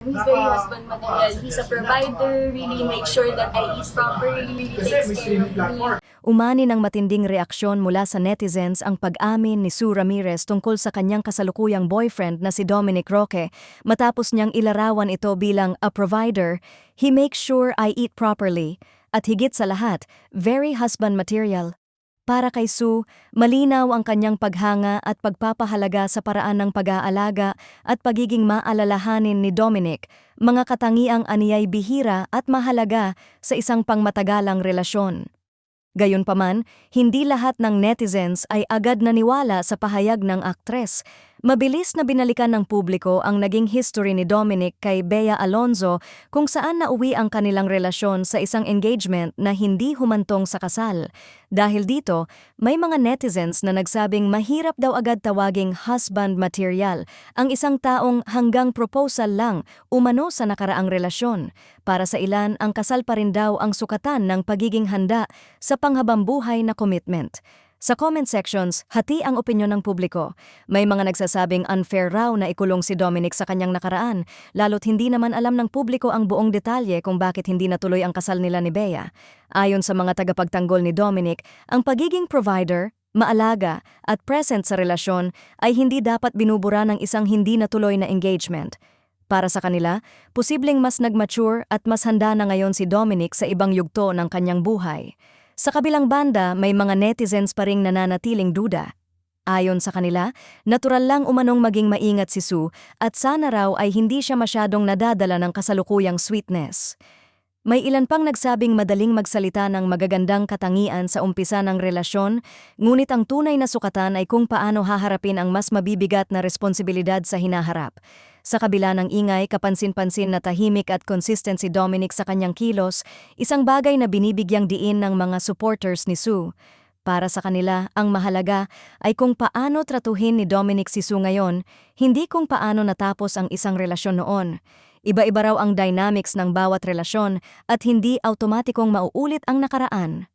He's very husband material. He's a provider, really makes sure that I eat properly, really takes care of me. Umani ng matinding reaksyon mula sa netizens ang pag-amin ni Sue Ramirez tungkol sa kanyang kasalukuyang boyfriend na si Dominic Roque. Matapos niyang ilarawan ito bilang a provider, he makes sure I eat properly. At higit sa lahat, very husband material. Para kay Sue, malinaw ang kanyang paghanga at pagpapahalaga sa paraan ng pag-aalaga at pagiging maalalahanin ni Dominic, mga katangiang aniyay bihira at mahalaga sa isang pangmatagalang relasyon. Gayunpaman, hindi lahat ng netizens ay agad naniwala sa pahayag ng aktres. Mabilis na binalikan ng publiko ang naging history ni Dominic kay Bea Alonzo kung saan nauwi ang kanilang relasyon sa isang engagement na hindi humantong sa kasal. Dahil dito, may mga netizens na nagsabing mahirap daw agad tawaging husband material ang isang taong hanggang proposal lang umano sa nakaraang relasyon. Para sa ilan, ang kasal pa rin daw ang sukatan ng pagiging handa sa panghabambuhay na commitment. Sa comment sections, hati ang opinyon ng publiko. May mga nagsasabing unfair raw na ikulong si Dominic sa kanyang nakaraan, lalo't hindi naman alam ng publiko ang buong detalye kung bakit hindi natuloy ang kasal nila ni Bea. Ayon sa mga tagapagtanggol ni Dominic, ang pagiging provider, maalaga at present sa relasyon ay hindi dapat binubura ng isang hindi natuloy na engagement. Para sa kanila, posibleng mas nag-mature at mas handa na ngayon si Dominic sa ibang yugto ng kanyang buhay. Sa kabilang banda, may mga netizens pa ring nananatiling duda. Ayon sa kanila, natural lang umanong maging maingat si Sue at sana raw ay hindi siya masyadong nadadala ng kasalukuyang sweetness. May ilan pang nagsabing madaling magsalita ng magagandang katangian sa umpisa ng relasyon, ngunit ang tunay na sukatan ay kung paano haharapin ang mas mabibigat na responsibilidad sa hinaharap. Sa kabila ng ingay, kapansin-pansin na tahimik at consistent si Dominic sa kanyang kilos, isang bagay na binibigyang diin ng mga supporters ni Sue. Para sa kanila, ang mahalaga ay kung paano tratuhin ni Dominic si Sue ngayon, hindi kung paano natapos ang isang relasyon noon. Iba-iba raw ang dynamics ng bawat relasyon at hindi automatikong mauulit ang nakaraan.